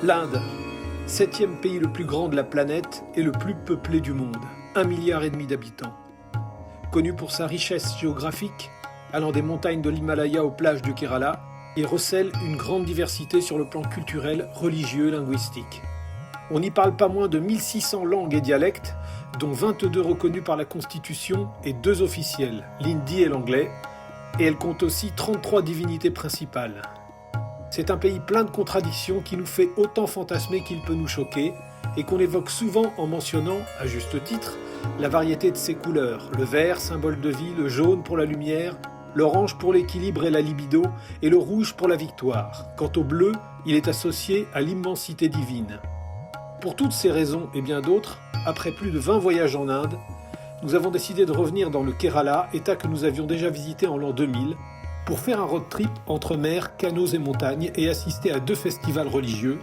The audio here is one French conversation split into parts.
L'Inde, 7e pays le plus grand de la planète et le plus peuplé du monde, 1,5 milliard d'habitants. Connu pour sa richesse géographique, allant des montagnes de l'Himalaya aux plages du Kerala, il recèle une grande diversité sur le plan culturel, religieux et linguistique. On y parle pas moins de 1600 langues et dialectes, dont 22 reconnus par la Constitution et 2 officiels, l'hindi et l'anglais, et elle compte aussi 33 divinités principales. C'est un pays plein de contradictions qui nous fait autant fantasmer qu'il peut nous choquer et qu'on évoque souvent en mentionnant, à juste titre, la variété de ses couleurs, le vert, symbole de vie, le jaune pour la lumière, l'orange pour l'équilibre et la libido, et le rouge pour la victoire. Quant au bleu, il est associé à l'immensité divine. Pour toutes ces raisons et bien d'autres, après plus de 20 voyages en Inde, nous avons décidé de revenir dans le Kerala, état que nous avions déjà visité en l'an 2000, pour faire un road trip entre mer, canaux et montagnes et assister à 2 festivals religieux,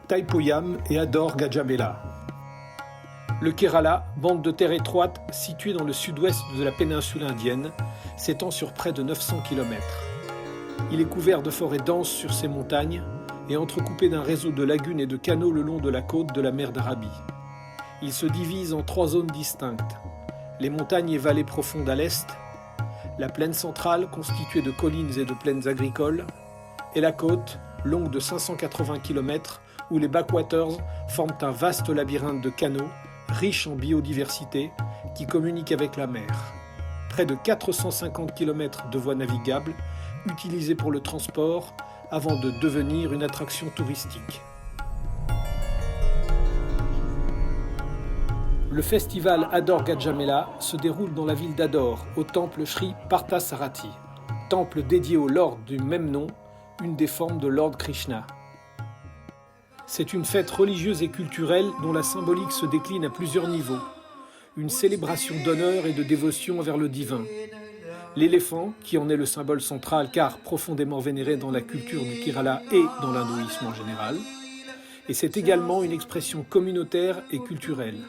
Thaipoyam et Ador Gajamela. Le Kerala, bande de terre étroite située dans le sud-ouest de la péninsule indienne, s'étend sur près de 900 km. Il est couvert de forêts denses sur ses montagnes et entrecoupé d'un réseau de lagunes et de canaux le long de la côte de la mer d'Arabie. Il se divise en 3 zones distinctes. Les montagnes et vallées profondes à l'est, la plaine centrale constituée de collines et de plaines agricoles, et la côte, longue de 580 km, où les backwaters forment un vaste labyrinthe de canaux, riche en biodiversité, qui communique avec la mer. Près de 450 km de voies navigables, utilisées pour le transport, avant de devenir une attraction touristique. Le festival Ador Gajamela se déroule dans la ville d'Ador, au temple Sri Parthasarathi, temple dédié au Lord du même nom, une des formes de Lord Krishna. C'est une fête religieuse et culturelle dont la symbolique se décline à plusieurs niveaux. Une célébration d'honneur et de dévotion envers le divin. L'éléphant, qui en est le symbole central car profondément vénéré dans la culture du Kerala et dans l'hindouisme en général. Et c'est également une expression communautaire et culturelle.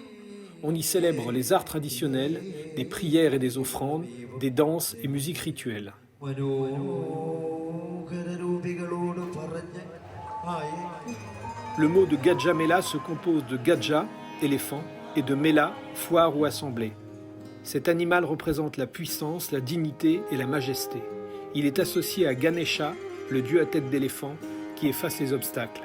On y célèbre les arts traditionnels, des prières et des offrandes, des danses et musiques rituelles. Le mot de Gajamela se compose de Gaja, éléphant, et de Mela, foire ou assemblée. Cet animal représente la puissance, la dignité et la majesté. Il est associé à Ganesha, le dieu à tête d'éléphant, qui efface les obstacles.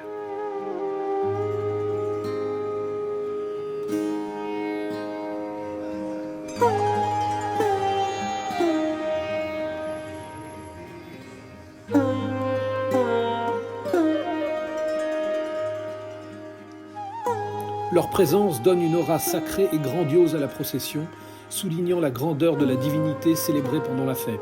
Leur présence donne une aura sacrée et grandiose à la procession, soulignant la grandeur de la divinité célébrée pendant la fête.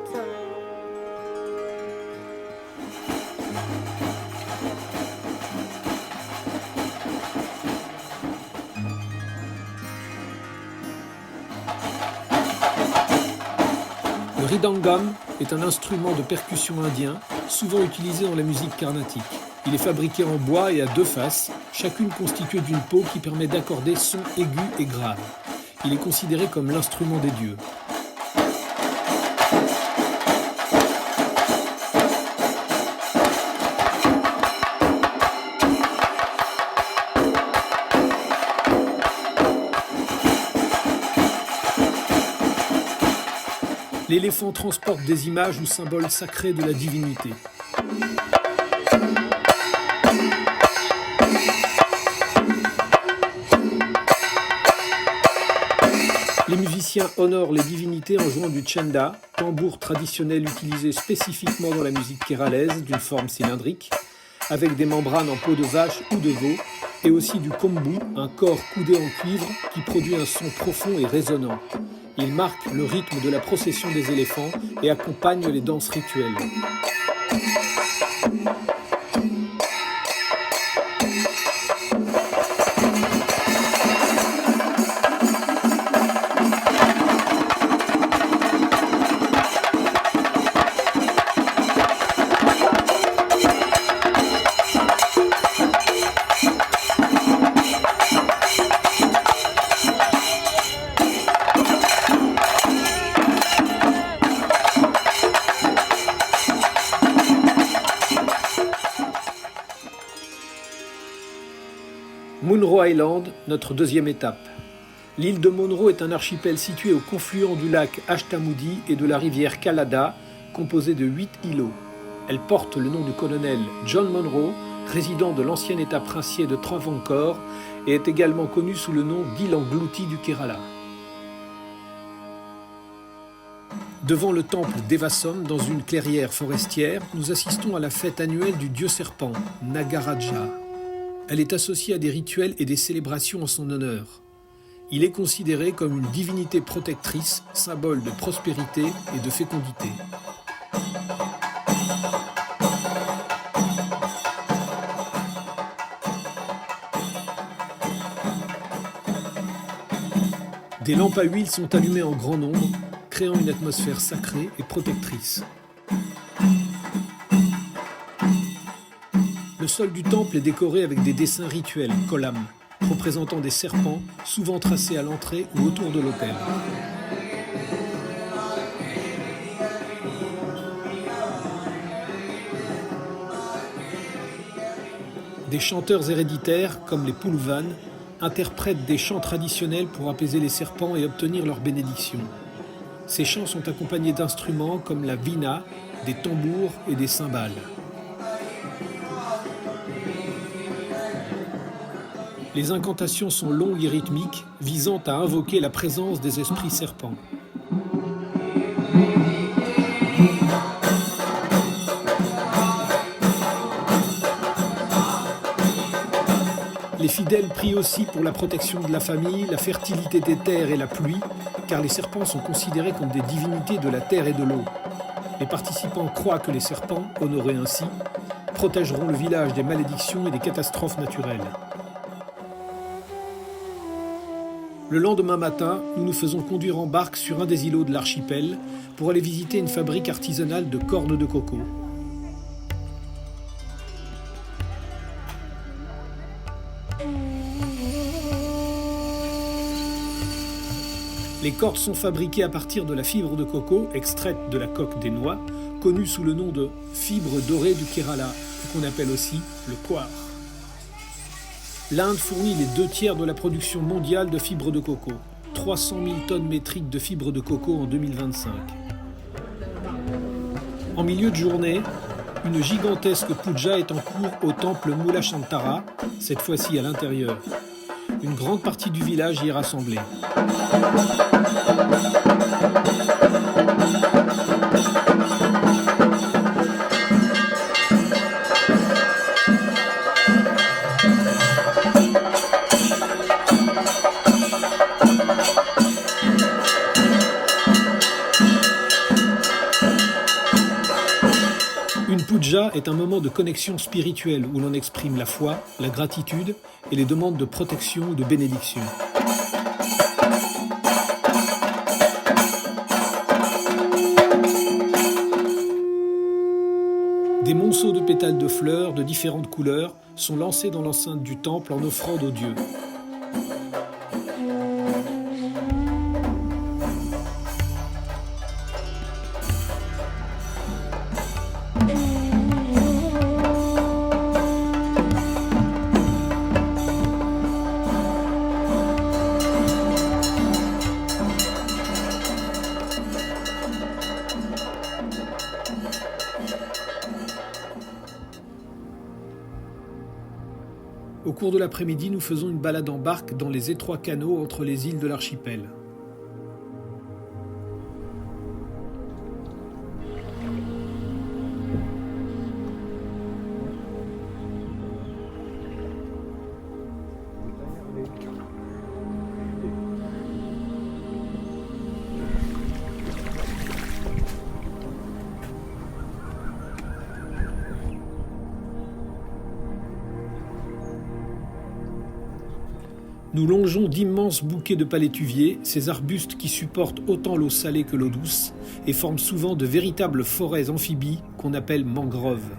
Le ridangam est un instrument de percussion indien, souvent utilisé dans la musique carnatique. Il est fabriqué en bois et à 2 faces, chacune constituée d'une peau qui permet d'accorder sons aigus et graves. Il est considéré comme l'instrument des dieux. L'éléphant transporte des images ou symboles sacrés de la divinité. Les musiciens honorent les divinités en jouant du chenda, tambour traditionnel utilisé spécifiquement dans la musique kéralaise d'une forme cylindrique, avec des membranes en peau de vache ou de veau, et aussi du kombu, un corps coudé en cuivre qui produit un son profond et résonnant. Il marque le rythme de la procession des éléphants et accompagne les danses rituelles. Munro Island, notre deuxième étape. L'île de Munro est un archipel situé au confluent du lac Ashtamudi et de la rivière Kallada, composé de 8 îlots. Elle porte le nom du colonel John Munro, résident de l'ancien état princier de Travancore, et est également connue sous le nom d'île engloutie du Kerala. Devant le temple d'Evasam, dans une clairière forestière, nous assistons à la fête annuelle du dieu serpent, Nagaraja. Elle est associée à des rituels et des célébrations en son honneur. Il est considéré comme une divinité protectrice, symbole de prospérité et de fécondité. Des lampes à huile sont allumées en grand nombre, créant une atmosphère sacrée et protectrice. Le sol du temple est décoré avec des dessins rituels, kolam, représentant des serpents, souvent tracés à l'entrée ou autour de l'autel. Des chanteurs héréditaires, comme les Puluvan, interprètent des chants traditionnels pour apaiser les serpents et obtenir leur bénédiction. Ces chants sont accompagnés d'instruments comme la vina, des tambours et des cymbales. Les incantations sont longues et rythmiques, visant à invoquer la présence des esprits serpents. Les fidèles prient aussi pour la protection de la famille, la fertilité des terres et la pluie, car les serpents sont considérés comme des divinités de la terre et de l'eau. Les participants croient que les serpents, honorés ainsi, protégeront le village des malédictions et des catastrophes naturelles. Le lendemain matin, nous nous faisons conduire en barque sur un des îlots de l'archipel pour aller visiter une fabrique artisanale de cordes de coco. Les cordes sont fabriquées à partir de la fibre de coco extraite de la coque des noix, connue sous le nom de fibre dorée du Kerala, qu'on appelle aussi le coir. L'Inde fournit les 2/3 de la production mondiale de fibres de coco, 300 000 tonnes métriques de fibres de coco en 2025. En milieu de journée, une gigantesque puja est en cours au temple Mulashantara, cette fois-ci à l'intérieur. Une grande partie du village y est rassemblée. Une puja est un moment de connexion spirituelle où l'on exprime la foi, la gratitude et les demandes de protection ou de bénédiction. Des monceaux de pétales de fleurs de différentes couleurs sont lancés dans l'enceinte du temple en offrande aux dieux. Au cours de l'après-midi, nous faisons une balade en barque dans les étroits canaux entre les îles de l'archipel. Nous longeons d'immenses bouquets de palétuviers, ces arbustes qui supportent autant l'eau salée que l'eau douce et forment souvent de véritables forêts amphibies qu'on appelle mangroves.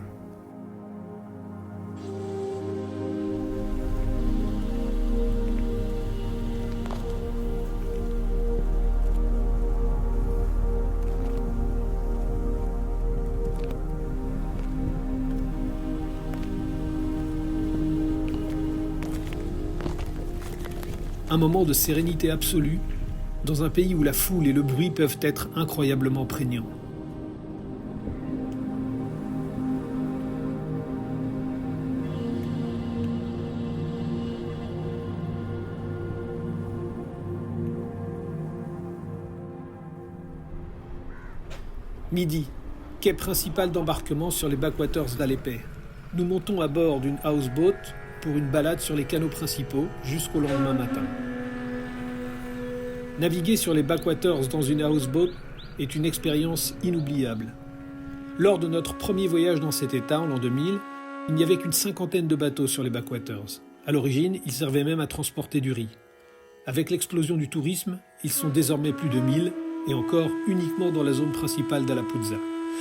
un moment de sérénité absolue dans un pays où la foule et le bruit peuvent être incroyablement prégnants. Midi, quai principal d'embarquement sur les backwaters d'Alépais. Nous montons à bord d'une houseboat pour une balade sur les canaux principaux jusqu'au lendemain matin. Naviguer sur les backwaters dans une houseboat est une expérience inoubliable. Lors de notre premier voyage dans cet état, en l'an 2000, il n'y avait qu'une cinquantaine de bateaux sur les backwaters. À l'origine, ils servaient même à transporter du riz. Avec l'explosion du tourisme, ils sont désormais plus de 1000 et encore uniquement dans la zone principale d'Alappuzha,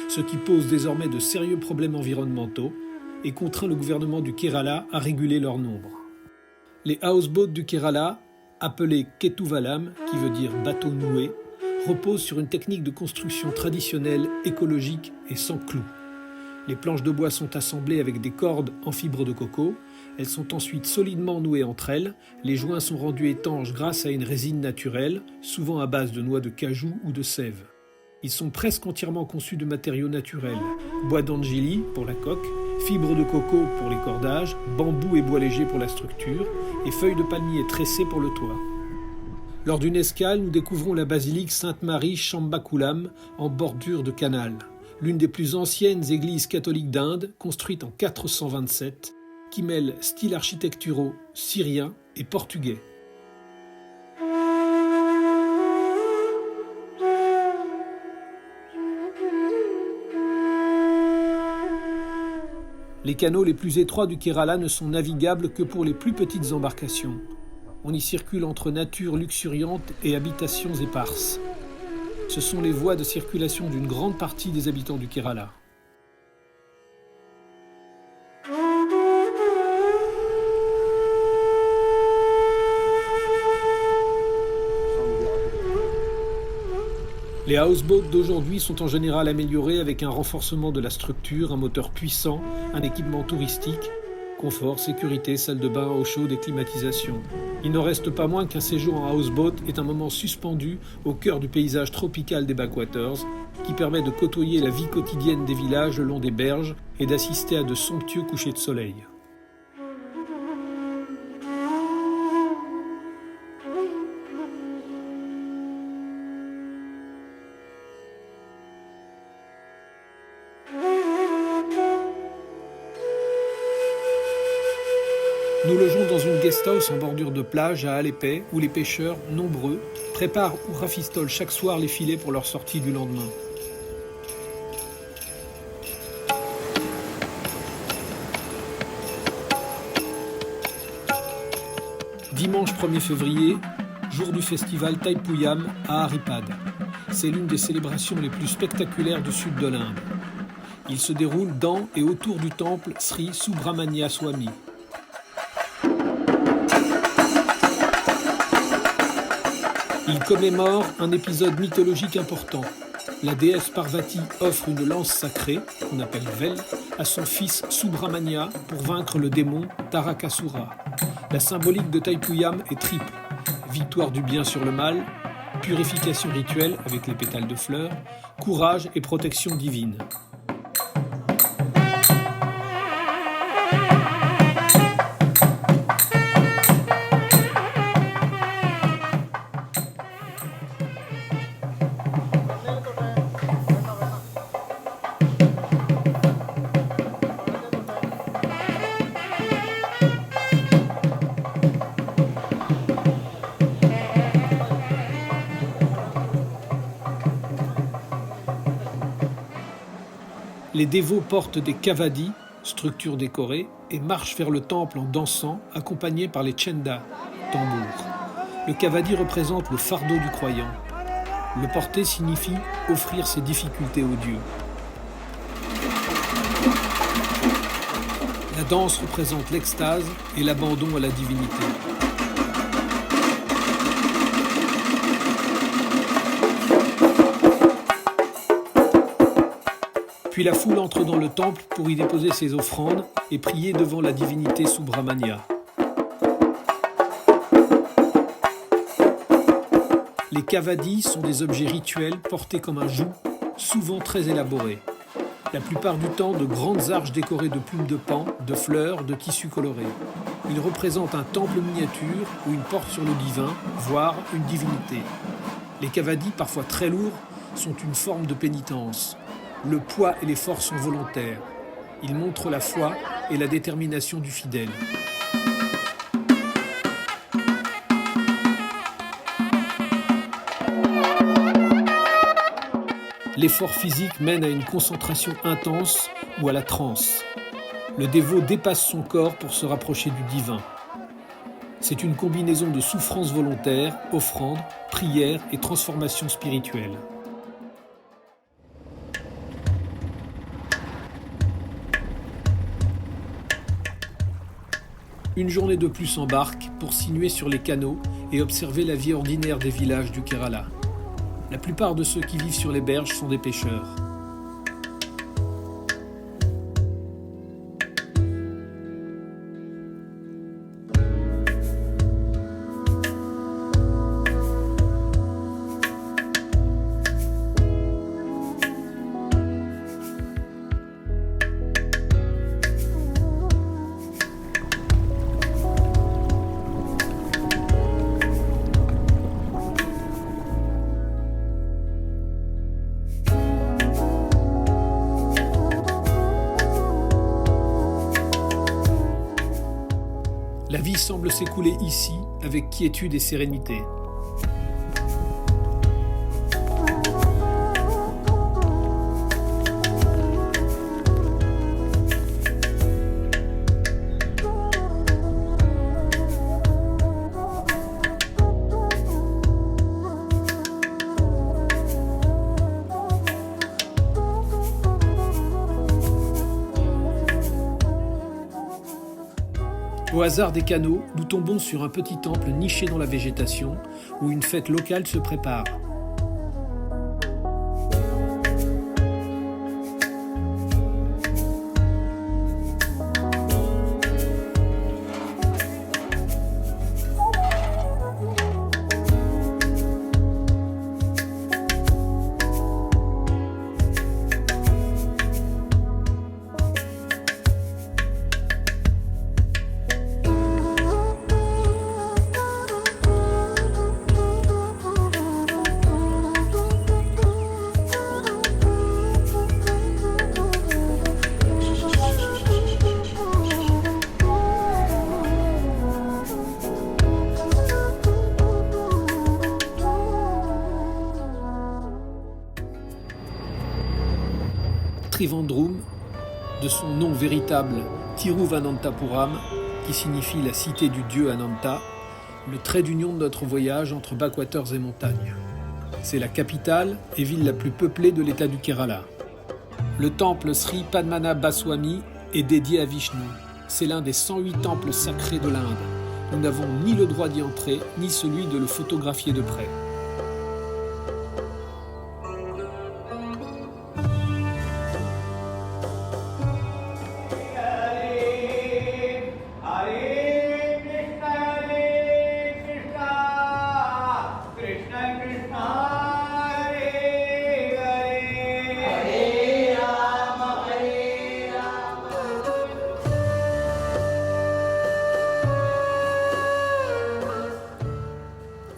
ce qui pose désormais de sérieux problèmes environnementaux et contraint le gouvernement du Kerala à réguler leur nombre. Les houseboats du Kerala, appelés Ketuvalam, qui veut dire bateau noué, reposent sur une technique de construction traditionnelle, écologique et sans clous. Les planches de bois sont assemblées avec des cordes en fibre de coco. Elles sont ensuite solidement nouées entre elles. Les joints sont rendus étanches grâce à une résine naturelle, souvent à base de noix de cajou ou de sève. Ils sont presque entièrement conçus de matériaux naturels. Bois d'angili pour la coque, fibres de coco pour les cordages, bambou et bois léger pour la structure, et feuilles de palmier tressées pour le toit. Lors d'une escale, nous découvrons la basilique Sainte-Marie Chambakulam en bordure de canal, l'une des plus anciennes églises catholiques d'Inde, construite en 427, qui mêle styles architecturaux syriens et portugais. Les canaux les plus étroits du Kerala ne sont navigables que pour les plus petites embarcations. On y circule entre nature luxuriante et habitations éparses. Ce sont les voies de circulation d'une grande partie des habitants du Kerala. Les houseboats d'aujourd'hui sont en général améliorés avec un renforcement de la structure, un moteur puissant, un équipement touristique, confort, sécurité, salle de bain, eau chaude et climatisation. Il n'en reste pas moins qu'un séjour en houseboat est un moment suspendu au cœur du paysage tropical des backwaters qui permet de côtoyer la vie quotidienne des villages le long des berges et d'assister à de somptueux couchers de soleil. Nous logeons dans une guesthouse en bordure de plage à Alépais où les pêcheurs, nombreux, préparent ou rafistolent chaque soir les filets pour leur sortie du lendemain. Dimanche 1er février, jour du festival Thaipuyam à Haripad. C'est l'une des célébrations les plus spectaculaires du sud de l'Inde. Il se déroule dans et autour du temple Sri Subramania Swami. Il commémore un épisode mythologique important. La déesse Parvati offre une lance sacrée, qu'on appelle Vel, à son fils Subramania pour vaincre le démon Tarakasura. La symbolique de Thaipuyam est triple. Victoire du bien sur le mal, purification rituelle avec les pétales de fleurs, courage et protection divine. Les dévots portent des kavadis, structures décorées, et marchent vers le temple en dansant, accompagnés par les chendas, tambours. Le kavadi représente le fardeau du croyant. Le porter signifie offrir ses difficultés aux dieux. La danse représente l'extase et l'abandon à la divinité. Puis la foule entre dans le temple pour y déposer ses offrandes et prier devant la divinité Subramania. Les cavadis sont des objets rituels portés comme un joug, souvent très élaborés. La plupart du temps, de grandes arches décorées de plumes de paon, de fleurs, de tissus colorés. Ils représentent un temple miniature ou une porte sur le divin, voire une divinité. Les cavadis, parfois très lourds, sont une forme de pénitence. Le poids et l'effort sont volontaires. Ils montrent la foi et la détermination du fidèle. L'effort physique mène à une concentration intense ou à la transe. Le dévot dépasse son corps pour se rapprocher du divin. C'est une combinaison de souffrance volontaire, offrande, prière et transformation spirituelle. Une journée de plus en barque pour sinuer sur les canaux et observer la vie ordinaire des villages du Kerala. La plupart de ceux qui vivent sur les berges sont des pêcheurs. La vie semble s'écouler ici avec quiétude et sérénité. Au hasard des canaux, nous tombons sur un petit temple niché dans la végétation où une fête locale se prépare. Trivandrum, de son nom véritable Tiruvananthapuram, qui signifie la cité du dieu Ananta, le trait d'union de notre voyage entre backwaters et montagnes. C'est la capitale et ville la plus peuplée de l'état du Kerala. Le temple Sri Padmanabhaswamy est dédié à Vishnu. C'est l'un des 108 temples sacrés de l'Inde. Nous n'avons ni le droit d'y entrer, ni celui de le photographier de près.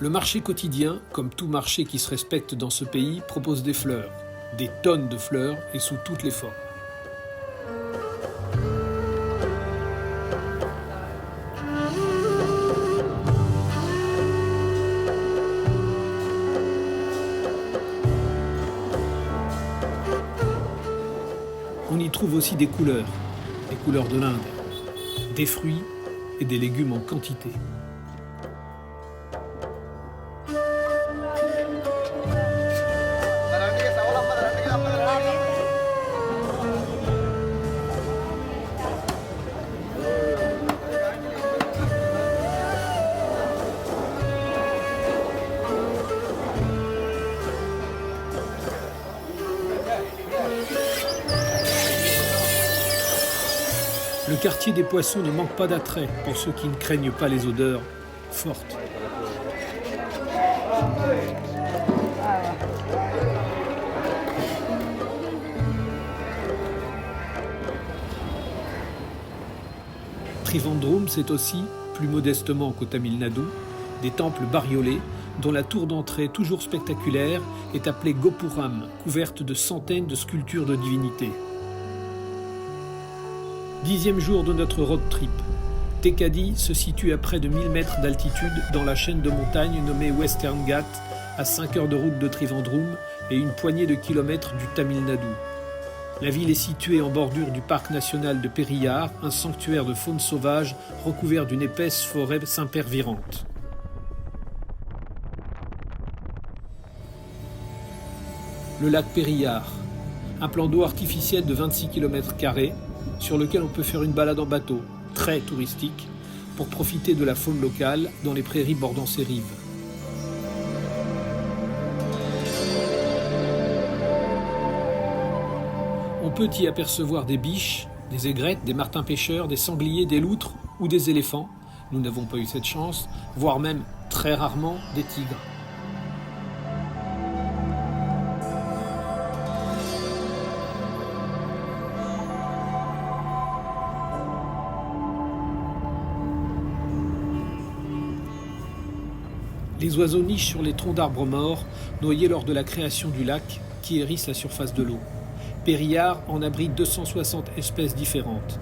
Le marché quotidien, comme tout marché qui se respecte dans ce pays, propose des fleurs, des tonnes de fleurs et sous toutes les formes. On y trouve aussi des couleurs de l'Inde, des fruits et des légumes en quantité. Le quartier des poissons ne manque pas d'attrait pour ceux qui ne craignent pas les odeurs fortes. Trivandrum, c'est aussi, plus modestement qu'au Tamil Nadu, des temples bariolés dont la tour d'entrée, toujours spectaculaire, est appelée Gopuram, couverte de centaines de sculptures de divinités. 10e jour de notre road trip. Thekadi se situe à près de 1000 mètres d'altitude dans la chaîne de montagnes nommée Western Ghat, à 5 heures de route de Trivandrum et une poignée de kilomètres du Tamil Nadu. La ville est située en bordure du parc national de Periyar, un sanctuaire de faune sauvage recouvert d'une épaisse forêt s'impervirante. Le lac Periyar, un plan d'eau artificiel de 26 km² sur lequel on peut faire une balade en bateau, très touristique, pour profiter de la faune locale dans les prairies bordant ses rives. On peut y apercevoir des biches, des aigrettes, des martins pêcheurs, des sangliers, des loutres ou des éléphants. Nous n'avons pas eu cette chance, voire même, très rarement, des tigres. Les oiseaux nichent sur les troncs d'arbres morts, noyés lors de la création du lac, qui hérissent la surface de l'eau. Periyar en abrite 260 espèces différentes.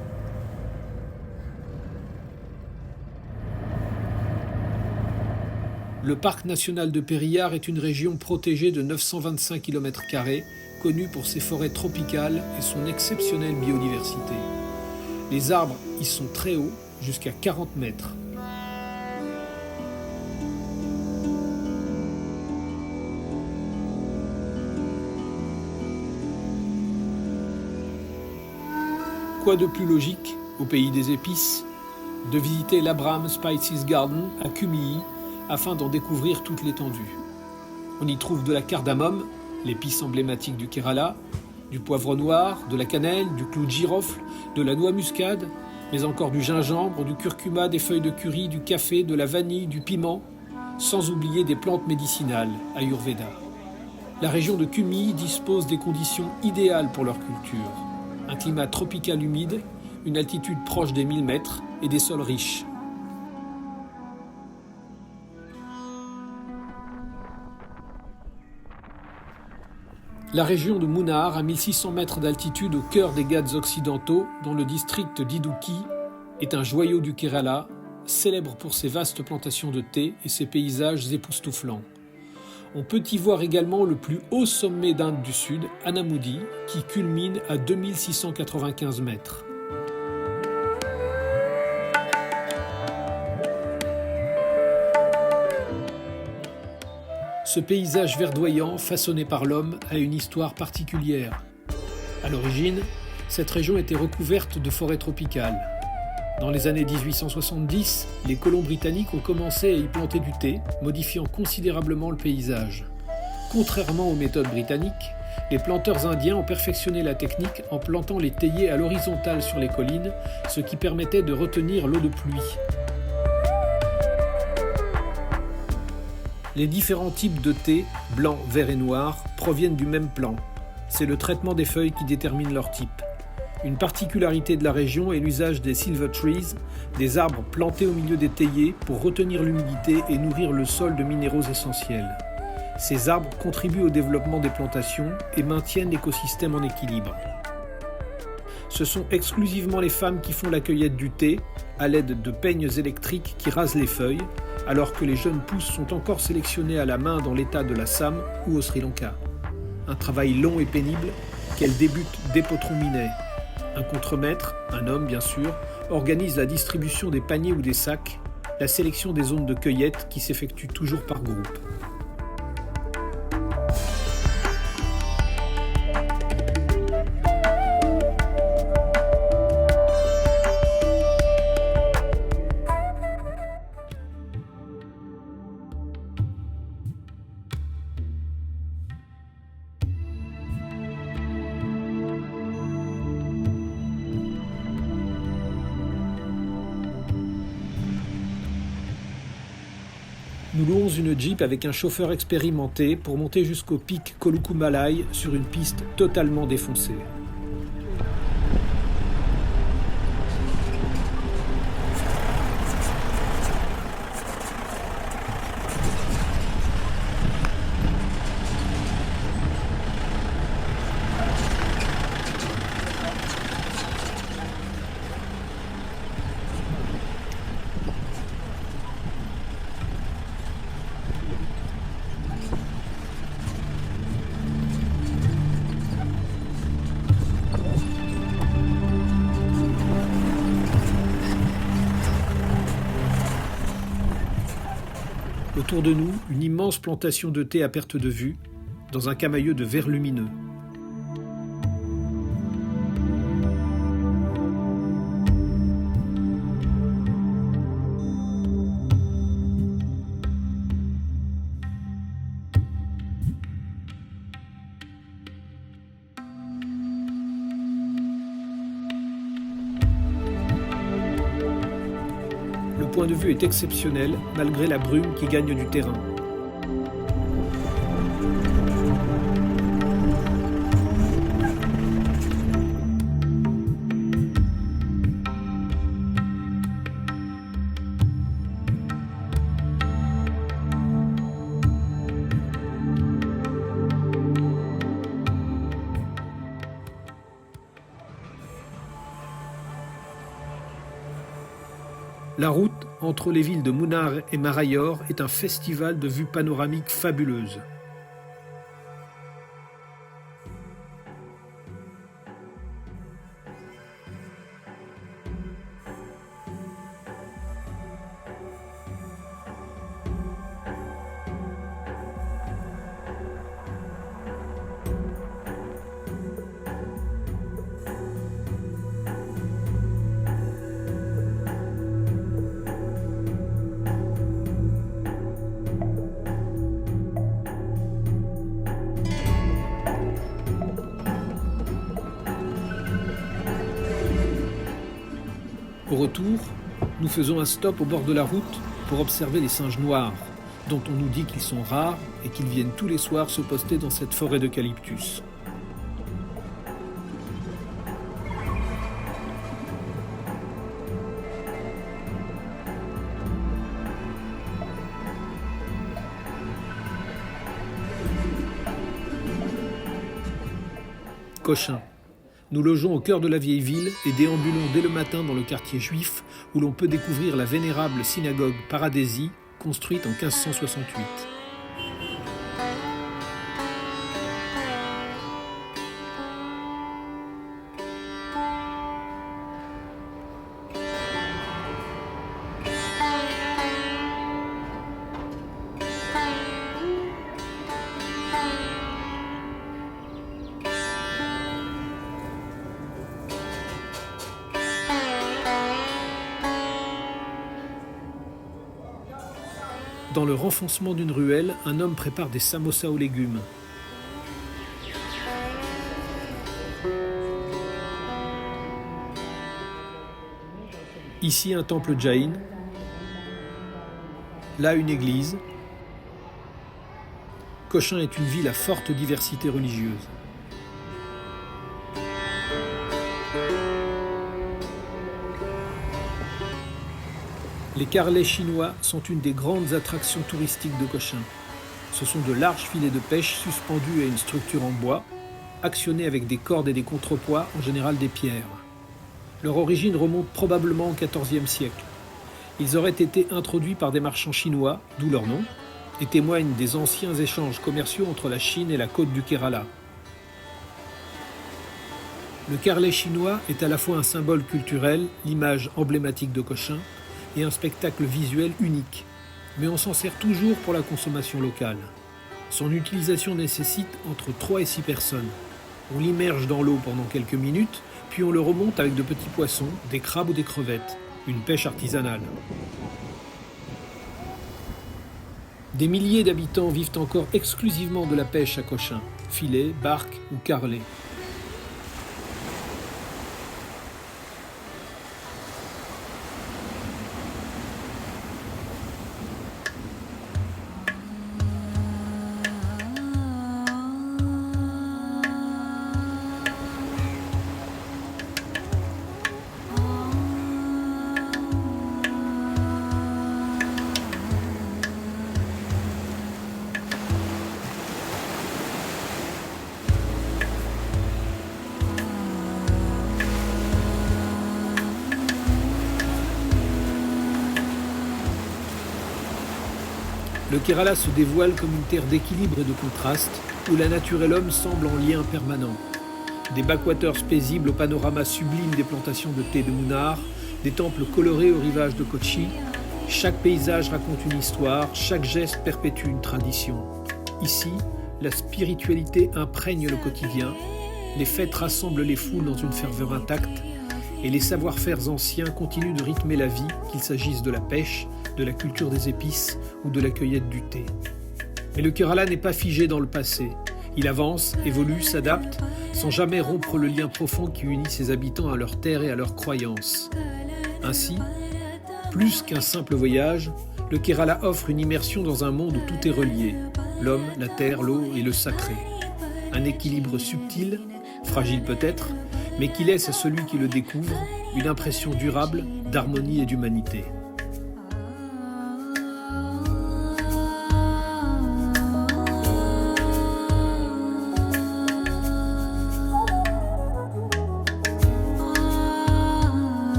Le parc national de Periyar est une région protégée de 925 km², connue pour ses forêts tropicales et son exceptionnelle biodiversité. Les arbres y sont très hauts, jusqu'à 40 mètres. Quoi de plus logique, au pays des épices, de visiter l'Abram Spices Garden à Kumii afin d'en découvrir toute l'étendue. On y trouve de la cardamome, l'épice emblématique du Kerala, du poivre noir, de la cannelle, du clou de girofle, de la noix muscade, mais encore du gingembre, du curcuma, des feuilles de curry, du café, de la vanille, du piment, sans oublier des plantes médicinales, Ayurveda. La région de Kumii dispose des conditions idéales pour leur culture. Un climat tropical humide, une altitude proche des 1000 mètres et des sols riches. La région de Munnar, à 1600 mètres d'altitude au cœur des Ghats occidentaux, dans le district d'Idukki, est un joyau du Kerala, célèbre pour ses vastes plantations de thé et ses paysages époustouflants. On peut y voir également le plus haut sommet d'Inde du Sud, Anamudi, qui culmine à 2695 mètres. Ce paysage verdoyant, façonné par l'homme, a une histoire particulière. À l'origine, cette région était recouverte de forêts tropicales. Dans les années 1870, les colons britanniques ont commencé à y planter du thé, modifiant considérablement le paysage. Contrairement aux méthodes britanniques, les planteurs indiens ont perfectionné la technique en plantant les théiers à l'horizontale sur les collines, ce qui permettait de retenir l'eau de pluie. Les différents types de thé, blanc, vert et noir, proviennent du même plant. C'est le traitement des feuilles qui détermine leur type. Une particularité de la région est l'usage des silver trees, des arbres plantés au milieu des théiers pour retenir l'humidité et nourrir le sol de minéraux essentiels. Ces arbres contribuent au développement des plantations et maintiennent l'écosystème en équilibre. Ce sont exclusivement les femmes qui font la cueillette du thé, à l'aide de peignes électriques qui rasent les feuilles, alors que les jeunes pousses sont encore sélectionnées à la main dans l'état de l'Assam ou au Sri Lanka. Un travail long et pénible qu'elles débutent dès Potron-Minet. Un contremaître, un homme bien sûr, organise la distribution des paniers ou des sacs, la sélection des zones de cueillette qui s'effectue toujours par groupe. Nous louons une Jeep avec un chauffeur expérimenté pour monter jusqu'au pic Kolukumalai sur une piste totalement défoncée. Autour de nous, une immense plantation de thé à perte de vue, dans un camailleux de verre lumineux. Le point de vue est exceptionnel malgré la brume qui gagne du terrain. La route entre les villes de Munnar et Marayor est un festival de vues panoramiques fabuleuses. Au retour, nous faisons un stop au bord de la route pour observer les singes noirs, dont on nous dit qu'ils sont rares et qu'ils viennent tous les soirs se poster dans cette forêt d'eucalyptus. Cochin. Nous logeons au cœur de la vieille ville et déambulons dès le matin dans le quartier juif où l'on peut découvrir la vénérable synagogue Paradésie, construite en 1568. Dans le renfoncement d'une ruelle, un homme prépare des samosas aux légumes. Ici un temple jain, là une église. Cochin est une ville à forte diversité religieuse. Les carrelets chinois sont une des grandes attractions touristiques de Cochin. Ce sont de larges filets de pêche suspendus à une structure en bois, actionnés avec des cordes et des contrepoids, en général des pierres. Leur origine remonte probablement au XIVe siècle. Ils auraient été introduits par des marchands chinois, d'où leur nom, et témoignent des anciens échanges commerciaux entre la Chine et la côte du Kerala. Le carrelet chinois est à la fois un symbole culturel, l'image emblématique de Cochin, et un spectacle visuel unique, mais on s'en sert toujours pour la consommation locale. Son utilisation nécessite entre 3 et 6 personnes. On l'immerge dans l'eau pendant quelques minutes, puis on le remonte avec de petits poissons, des crabes ou des crevettes, une pêche artisanale. Des milliers d'habitants vivent encore exclusivement de la pêche à Cochin, filets, barques ou carrelets. Le Kerala se dévoile comme une terre d'équilibre et de contraste, où la nature et l'homme semblent en lien permanent. Des backwaters paisibles au panorama sublime des plantations de thé de Munnar, des temples colorés au rivage de Kochi, Chaque paysage raconte une histoire, chaque geste perpétue une tradition. Ici, la spiritualité imprègne le quotidien, les fêtes rassemblent les foules dans une ferveur intacte, et les savoir-faire anciens continuent de rythmer la vie, qu'il s'agisse de la pêche, de la culture des épices ou de la cueillette du thé. Mais le Kerala n'est pas figé dans le passé. Il avance, évolue, s'adapte, sans jamais rompre le lien profond qui unit ses habitants à leur terre et à leurs croyances. Ainsi, plus qu'un simple voyage, le Kerala offre une immersion dans un monde où tout est relié, l'homme, la terre, l'eau et le sacré. Un équilibre subtil, fragile peut-être, mais qui laisse à celui qui le découvre une impression durable d'harmonie et d'humanité.